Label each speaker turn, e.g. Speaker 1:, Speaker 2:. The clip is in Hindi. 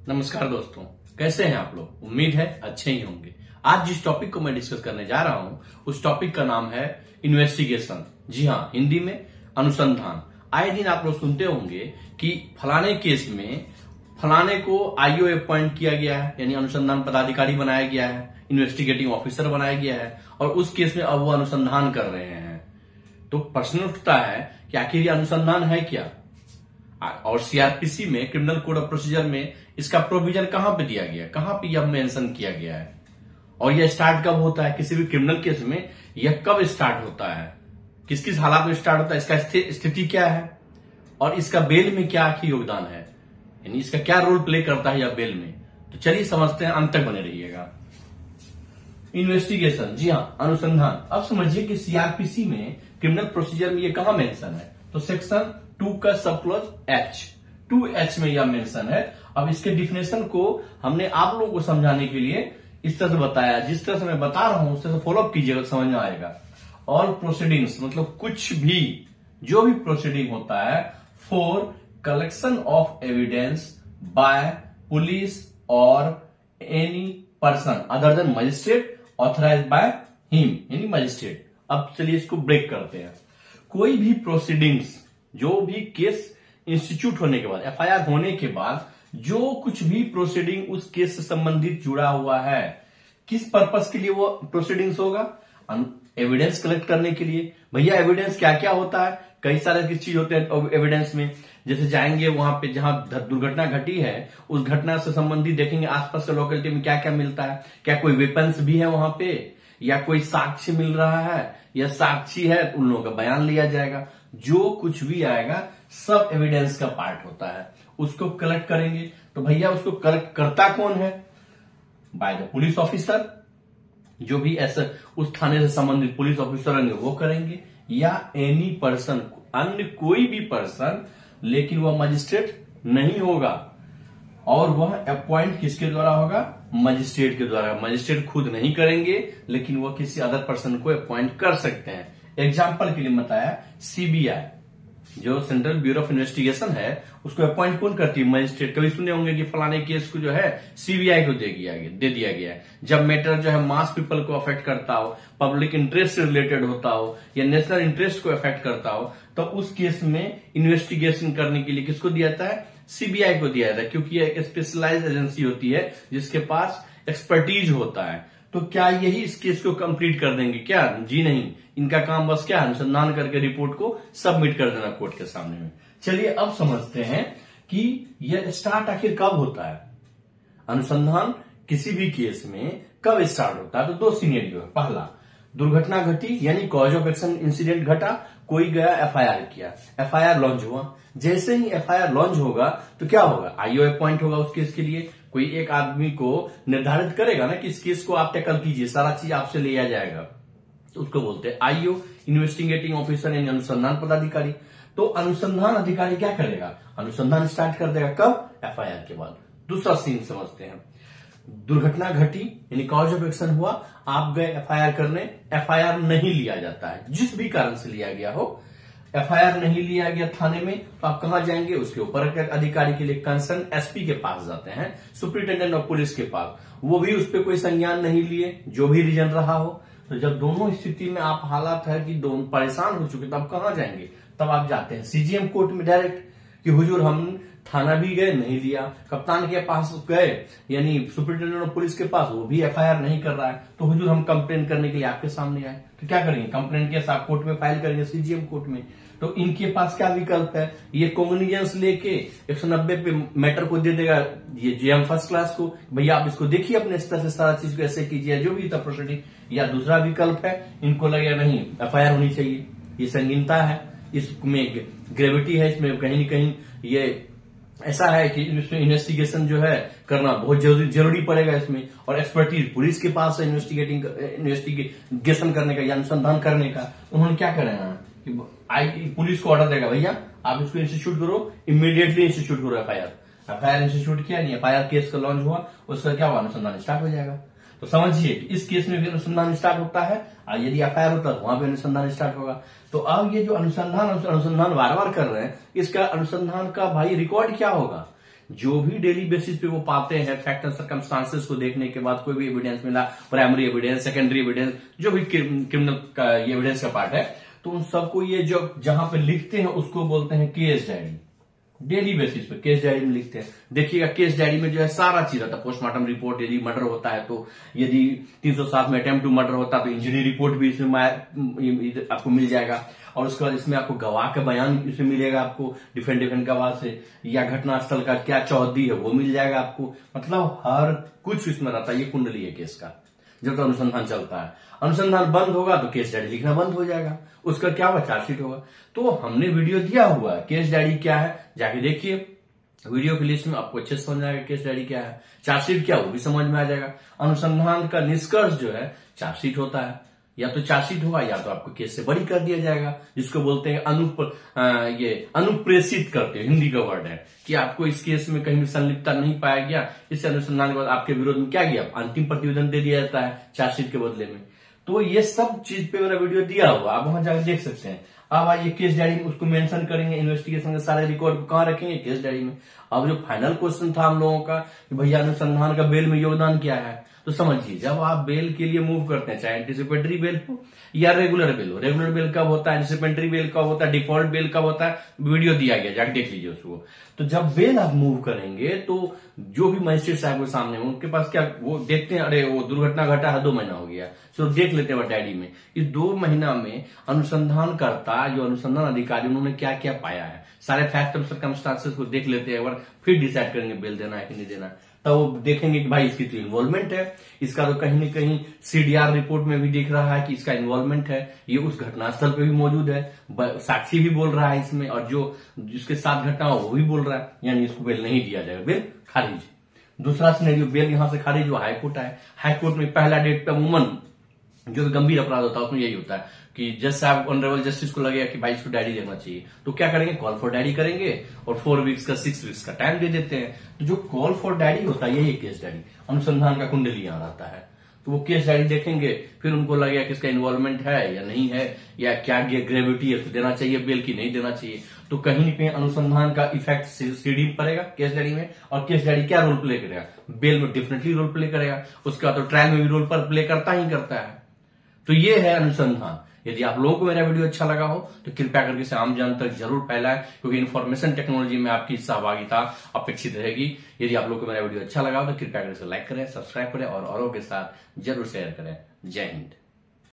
Speaker 1: नमस्कार दोस्तों, कैसे हैं आप लोग। उम्मीद है अच्छे ही होंगे। आज जिस टॉपिक को मैं डिस्कस करने जा रहा हूं उस टॉपिक का नाम है इन्वेस्टिगेशन। जी हाँ, हिंदी में अनुसंधान। आए दिन आप लोग सुनते होंगे कि फलाने केस में फलाने को आईओ अपॉइंट किया गया है, यानी अनुसंधान पदाधिकारी बनाया गया है, इन्वेस्टिगेटिंग ऑफिसर बनाया गया है और उस केस में अब वो अनुसंधान कर रहे हैं। तो प्रश्न उठता है कि आखिर ये अनुसंधान है क्या, और सीआरपीसी में क्रिमिनल कोड ऑफ प्रोसीजर में इसका प्रोविजन कहां पे दिया गया, कहां पे यह मेंशन किया गया है, और यह स्टार्ट कब होता है, किसी भी क्रिमिनल केस में यह कब स्टार्ट होता है, किस किस हालात में स्टार्ट होता है, इसका स्थिति क्या है और इसका बेल में क्या योगदान है, यानी इसका क्या रोल प्ले करता है यह बेल में। तो चलिए समझते हैं, अंत तक बने रहिएगा। इन्वेस्टिगेशन, जी हाँ, अनुसंधान। अब समझिए कि सीआरपीसी में क्रिमिनल प्रोसीजर में ये कहां मेंशन है, तो सेक्शन 2 का सब क्लॉज H में यह मेंशन है। अब इसके डिफिनेशन को हमने आप लोगों को समझाने के लिए इस तरह से बताया, जिस तरह से मैं बता रहा हूं उस तरह से फॉलोअप कीजिएगा, समझ में आएगा। ऑल प्रोसीडिंग्स मतलब कुछ भी, जो भी प्रोसीडिंग होता है for collection of evidence by police और any person other than magistrate authorised by him, यानी मजिस्ट्रेट। अब चलिए इसको ब्रेक करते हैं। कोई भी प्रोसीडिंग्स, जो भी केस इंस्टीट्यूट होने के बाद, एफआईआर होने के बाद जो कुछ भी प्रोसीडिंग उस केस से संबंधित जुड़ा हुआ है, किस पर्पस के लिए वो प्रोसीडिंग्स होगा, एविडेंस कलेक्ट करने के लिए। भैया एविडेंस क्या क्या होता है, कई सारे चीज होते हैं एविडेंस में। जैसे जाएंगे वहां पे जहां दुर्घटना घटी है, उस घटना से संबंधित देखेंगे आसपास के लोकेलिटी में क्या क्या मिलता है, क्या कोई वेपन्स भी है वहां पे, या कोई साक्ष्य मिल रहा है, या साक्षी है, उन लोगों का बयान लिया जाएगा। जो कुछ भी आएगा सब एविडेंस का पार्ट होता है, उसको कलेक्ट करेंगे। तो भैया उसको कलेक्ट करता कौन है, बाय द पुलिस ऑफिसर, जो भी ऐसा उस थाने से संबंधित पुलिस ऑफिसर होंगे वो करेंगे, या एनी पर्सन, अन्य कोई भी पर्सन, लेकिन वह मजिस्ट्रेट नहीं होगा। और वह अपॉइंट किसके द्वारा होगा, मजिस्ट्रेट के द्वारा। मजिस्ट्रेट खुद नहीं करेंगे, लेकिन वह किसी अदर पर्सन को अपॉइंट कर सकते हैं। एग्जाम्पल के लिए बताया, सीबीआई जो सेंट्रल ब्यूरो ऑफ इन्वेस्टिगेशन है, उसको अपॉइंट कौन करती है, मजिस्ट्रेट। कभी सुने होंगे कि फलाने केस को जो है सीबीआई को दे दिया गया है। जब मैटर जो है मास पीपल को अफेक्ट करता हो, पब्लिक इंटरेस्ट से रिलेटेड होता हो, या नेशनल इंटरेस्ट को अफेक्ट करता हो, तो उस केस में इन्वेस्टिगेशन करने के लिए किसको दिया जाता है, सीबीआई को दिया जाता है, क्योंकि यह एक स्पेशलाइज्ड एजेंसी होती है जिसके पास एक्सपर्टीज होता है। तो क्या यही इस केस को कंप्लीट कर देंगे क्या, जी नहीं। इनका काम बस क्या है, अनुसंधान करके रिपोर्ट को सबमिट कर देना कोर्ट के सामने में। चलिए अब समझते हैं कि यह स्टार्ट आखिर कब होता है, अनुसंधान किसी भी केस में कब स्टार्ट होता है। तो दो सिनेरियो है। पहला, दुर्घटना घटी, यानी कॉज ऑफ एक्शन इंसिडेंट घटा, कोई गया एफआईआर किया, एफआईआर लॉन्च हुआ। जैसे ही एफआईआर लॉन्च होगा तो क्या होगा, आईओ अपॉइंट होगा उस केस के लिए। कोई एक आदमी को निर्धारित करेगा ना कि इस केस को आप टैकल कीजिए, सारा चीज आपसे लिया जाएगा, तो उसको बोलते हैं आईओ, इन्वेस्टिगेटिंग ऑफिसर, यानी अनुसंधान पदाधिकारी। तो अनुसंधान अधिकारी क्या करेगा, अनुसंधान स्टार्ट कर देगा कब, एफआईआर के बाद। दूसरा सीन समझते हैं। दुर्घटना घटी, यानी कॉज ऑफ एक्शन हुआ, आप गए एफआईआर करने, एफआईआर नहीं लिया जाता है, जिस भी कारण से लिया गया हो, एफआईआर नहीं लिया गया थाने में, तो आप कहां जाएंगे, उसके ऊपर के अधिकारी के लिए कंसर्न एसपी के पास जाते हैं, सुपरिटेंडेंट ऑफ पुलिस के पास। वो भी उस पर कोई संज्ञान नहीं लिए, जो भी रीजन रहा हो। तो जब दोनों स्थिति में आप हालात है कि दोनों परेशान हो चुके, तब कहां जाएंगे, तब आप जाते हैं सीजीएम कोर्ट में डायरेक्ट, कि हुजूर हम थाना भी गए, नहीं लिया, कप्तान के पास गए, यानी सुपरिटेंडेंट ऑफ पुलिस के पास, वो भी एफआईआर नहीं कर रहा है, तो हुजूर हम कंप्लेन करने के लिए आपके सामने आए। तो क्या करेंगे, कंप्लेन केस आप कोर्ट में फाइल करेंगे, सीजीएम कोर्ट में। तो इनके पास क्या विकल्प है, ये कॉग्निजेंस लेके 190 पे मैटर को दे देगा ये जेएम फर्स्ट क्लास को, भैया आप इसको देखिए अपने स्तर से, सारा चीज को ऐसे कीजिए, जो भी था प्रोसीडिंग। या दूसरा विकल्प है, इनको लगेगा नहीं एफआईआर होनी चाहिए, ये संगीनता है, इसमें ग्रेविटी है, इसमें कहीं न कहीं ये ऐसा है कि इसमें इन्वेस्टिगेशन जो है करना बहुत जरूरी पड़ेगा इसमें, और एक्सपर्टीज पुलिस के पास है इन्वेस्टिगेशन करने का या अनुसंधान करने का। उन्होंने क्या करना है कि पुलिस को ऑर्डर देगा, भैया आप इसको इंस्टीट्यूट करो, इमीडिएटली इंस्टीट्यूट करो एफआईआर इंस्टीट्यूट किया, नहीं एफआईआर केस का लॉन्च हुआ, उसका क्या हुआ, अनुसंधान स्टार्ट हो जाएगा। तो समझिए कि इस केस में भी अनुसंधान स्टार्ट होता है, और यदि एफआईआर होता है तो वहां पे अनुसंधान स्टार्ट होगा। तो अब ये जो अनुसंधान बार बार कर रहे हैं, इसका अनुसंधान का भाई रिकॉर्ड क्या होगा, जो भी डेली बेसिस पे वो पाते हैं फैक्ट एंड सर्कमस्टांसेस को देखने के बाद कोई भी एविडेंस मिला, प्राइमरी एविडेंस, सेकेंडरी एविडेंस, जो भी क्रिमिनल का एविडेंस का पार्ट है, तो उन सबको ये जो जहां पे लिखते हैं उसको बोलते हैं केस डायरी। डेली बेसिस पे केस डायरी में लिखते हैं। देखिएगा केस डायरी में जो है सारा चीज रहता है, पोस्टमार्टम रिपोर्ट, यदि मर्डर होता है तो, यदि 307 में अटेम्प्ट टू मर्डर होता है तो इंजरी रिपोर्ट भी इसमें आपको मिल जाएगा, और उसके बाद इसमें आपको गवाह का बयान इसमें मिलेगा आपको, डिफेंड गवाह से, या घटनास्थल का क्या चौहदी है वो मिल जाएगा आपको। मतलब हर कुछ इसमें रहता है। ये कुंडली है केस का। जब तक अनुसंधान चलता है, अनुसंधान बंद होगा तो केस डायरी लिखना बंद हो जाएगा, उसका क्या होगा, चार्जशीट होगा। तो हमने वीडियो दिया हुआ है केस डायरी क्या है, जाके देखिए वीडियो की लिस्ट में, आपको अच्छे से समझ आएगा केस डायरी क्या है, चार्जशीट क्या वो भी समझ में आ जाएगा। अनुसंधान का निष्कर्ष जो है चार्जशीट होता है, या तो चार्जशीट होगा या तो आपको केस से बरी कर दिया जाएगा, जिसको बोलते हैं अनुप्रेषित करते हैं, हिंदी का वर्ड है कि आपको इस केस में कहीं भी संलिप्तता नहीं पाया गया, इससे अनुसंधान के बाद आपके विरोध में क्या गया, अंतिम प्रतिवेदन दे दिया जाता है चार्जशीट के बदले में। तो ये सब चीज पे मेरा वीडियो दिया हुआ, आप वहां जाकर देख सकते हैं। अब आइए केस डायरी में उसको मेंशन करेंगे, इन्वेस्टिगेशन के सारे रिकॉर्ड को कहां रखेंगे, केस डायरी में। अब जो फाइनल क्वेश्चन था हम लोगों का कि भैया अनुसंधान का बेल में योगदान क्या है, तो समझिए जब आप बेल के लिए मूव करते हैं, चाहे एंटिसिपेटरी बेल हो या रेगुलर बेल हो, रेगुलर बेल कब होता है, एंटिसिपेटरी बेल कब होता है, डिफॉल्ट बेल कब होता है, वीडियो दिया गया, जाकर देख लीजिए उसको। तो जब बेल आप मूव करेंगे तो जो भी मजिस्ट्रेट साहब के सामने उनके पास क्या, वो देखते हैं, अरे वो दुर्घटना घटा है 2 महीना हो गया, तो देख लेते हैं डायरी में इस 2 महीना में अनुसंधानकर्ता जो अनुसंधान अधिकारी उन्होंने क्या क्या पाया है, सारे फैक्ट और सर्कमस्टांसेस को देख लेते हैं एक बार, फिर डिसाइड करेंगे बेल देना है कि नहीं देना। तो वो देखेंगे कि भाई इसकी तो इन्वॉल्वमेंट है, इसका तो कहीं न कहीं सीडीआर रिपोर्ट में भी दिख रहा है कि इसका इन्वॉल्वमेंट है, ये उस घटनास्थल पे भी मौजूद है, साक्षी भी बोल रहा है इसमें, और जो जिसके साथ घटना हो वो भी बोल रहा है, यानी इसको बेल नहीं दिया जाएगा, बेल खारिज। दूसरा सिनेरियो, बेल यहां से खारिज हुआ, हाईकोर्ट आए, हाईकोर्ट में पहला डेट पे अमूमन जो गंभीर अपराध होता है उसमें यही होता है कि जज साहब ऑनरेबल जस्टिस को लगेगा कि भाई इसको डायरी देना चाहिए, तो क्या करेंगे, कॉल फॉर डायरी करेंगे और 4 वीक्स का 6 वीक्स का टाइम दे देते हैं। तो जो कॉल फॉर डायरी होता है यही केस डायरी, अनुसंधान का कुंडली यहां रहता है। तो वो केस डायरी देखेंगे, फिर उनको लगेगा कि इसका इन्वॉल्वमेंट है या नहीं है, या क्या ग्रेविटी है, देना चाहिए बेल की नहीं देना चाहिए। तो कहीं न कहीं अनुसंधान का इफेक्ट सीडी में पड़ेगा केस डायरी में, और केस डायरी क्या रोल प्ले करेगा, बेल में डेफिनेटली रोल प्ले करेगा, उसका तो ट्रायल में भी रोल पर प्ले करता ही करता है। तो ये है अनुसंधान। यदि आप लोगों को मेरा वीडियो अच्छा लगा हो तो कृपया करके इसे आम जन तक जरूर फैलाएं, क्योंकि इन्फॉर्मेशन टेक्नोलॉजी में आपकी सहभागिता अपेक्षित रहेगी। यदि आप लोगों को मेरा वीडियो अच्छा लगा हो तो कृपया करके इसे लाइक करें, सब्सक्राइब करें और औरों के साथ जरूर शेयर करें। जय हिंद।